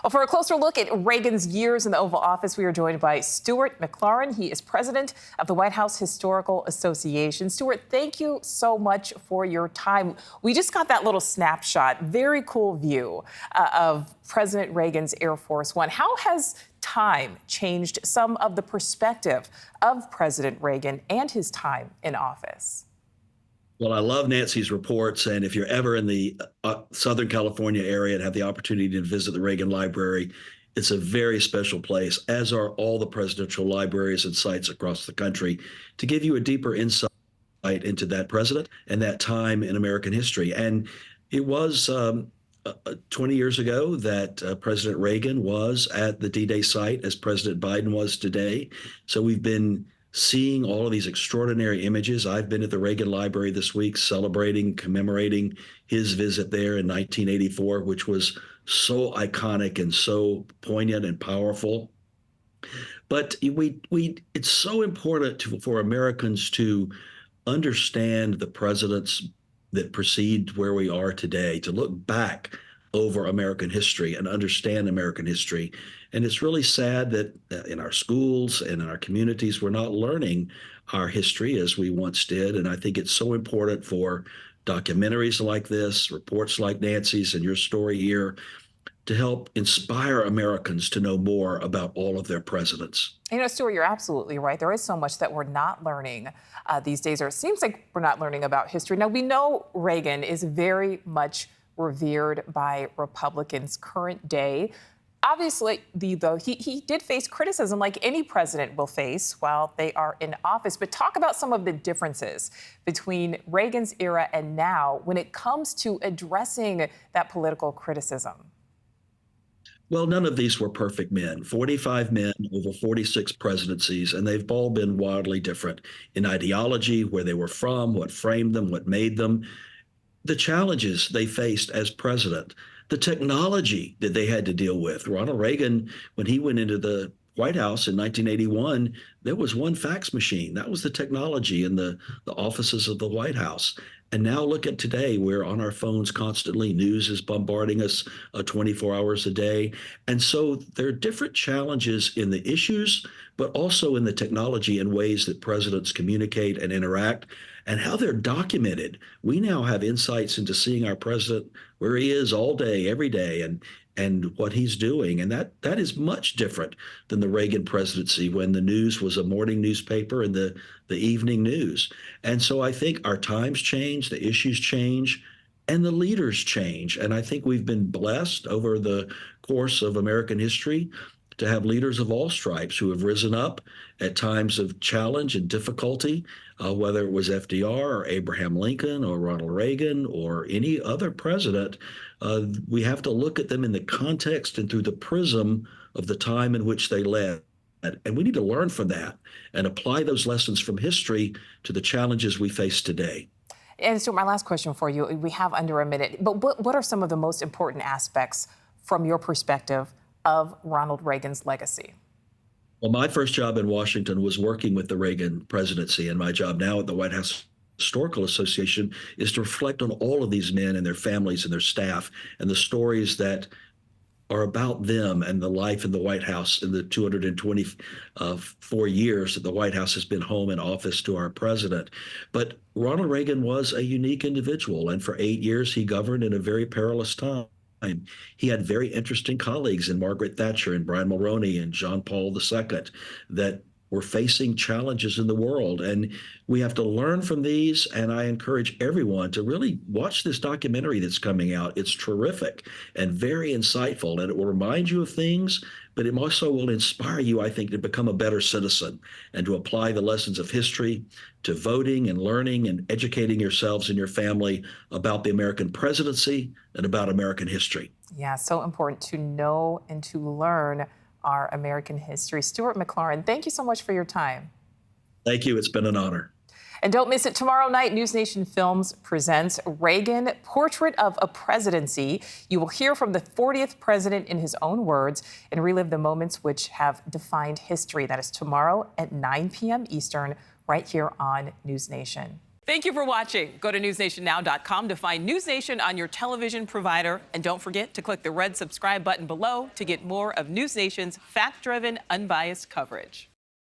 Well, for a closer look at Reagan's years in the Oval Office, we are joined by Stewart McLaurin. He is president of the White House Historical Association. Stewart, thank you so much for your time. We just got that little snapshot, very cool view of President Reagan's Air Force One. How has time changed some of the perspective of President Reagan and his time in office? Well, I love Nancy's reports, and if you're ever in the Southern California area and have the opportunity to visit the Reagan Library, it's a very special place, as are all the presidential libraries and sites across the country, to give you a deeper insight into that president and that time in American history. And it was 20 years ago that President Reagan was at the D-Day site, as President Biden was today. So we've been seeing all of these extraordinary images. I've been at the Reagan Library this week celebrating, commemorating his visit there in 1984, which was so iconic and so poignant and powerful. But it's so important for Americans to understand the presidents that precede where we are today, to look back over American history and understand American history. And it's really sad that in our schools and in our communities, we're not learning our history as we once did. And I think it's so important for documentaries like this, reports like Nancy's and your story here, to help inspire Americans to know more about all of their presidents. You know, Stewart, you're absolutely right. There is so much that we're not learning these days, or it seems like we're not learning about history. Now, we know Reagan is very much revered by Republicans current day. Obviously, though, he did face criticism like any president will face while they are in office. But talk about some of the differences between Reagan's era and now when it comes to addressing that political criticism. Well, none of these were perfect men. 45 men over 46 presidencies, and they've all been wildly different in ideology, where they were from, what framed them, what made them, the challenges they faced as president, the technology that they had to deal with. Ronald Reagan, when he went into the White House in 1981, there was one fax machine. That was the technology in the offices of the White House. And now look at today, we're on our phones constantly. News is bombarding us 24 hours a day. And so there are different challenges in the issues, but also in the technology and ways that presidents communicate and interact and how they're documented. We now have insights into seeing our president where he is all day, every day, and what he's doing. And that is much different than the Reagan presidency, when the news was a morning newspaper and the evening news. And so I think our times change, the issues change, and the leaders change. And I think we've been blessed over the course of American history to have leaders of all stripes who have risen up at times of challenge and difficulty, whether it was FDR or Abraham Lincoln or Ronald Reagan or any other president. We have to look at them in the context and through the prism of the time in which they led. And we need to learn from that and apply those lessons from history to the challenges we face today. And so my last question for you, we have under a minute, but what are some of the most important aspects from your perspective of Ronald Reagan's legacy? Well, my first job in Washington was working with the Reagan presidency, and my job now at the White House Historical Association is to reflect on all of these men and their families and their staff and the stories that are about them and the life in the White House in the 224 years that the White House has been home and office to our president. But Ronald Reagan was a unique individual, and for 8 years he governed in a very perilous time. He had very interesting colleagues in Margaret Thatcher and Brian Mulroney and John Paul II that were facing challenges in the world. And we have to learn from these. And I encourage everyone to really watch this documentary that's coming out. It's terrific and very insightful, and it will remind you of things, but it also will inspire you, I think, to become a better citizen and to apply the lessons of history to voting and learning and educating yourselves and your family about the American presidency and about American history. Yeah, so important to know and to learn our American history. Stewart McLaurin, thank you so much for your time. Thank you. It's been an honor. And don't miss it tomorrow night. NewsNation Films presents Reagan, Portrait of a Presidency. You will hear from the 40th president in his own words and relive the moments which have defined history. That is tomorrow at 9 p.m. Eastern, right here on NewsNation. Thank you for watching. Go to newsnationnow.com to find News Nation on your television provider. And don't forget to click the red subscribe button below to get more of News Nation's fact-driven, unbiased coverage.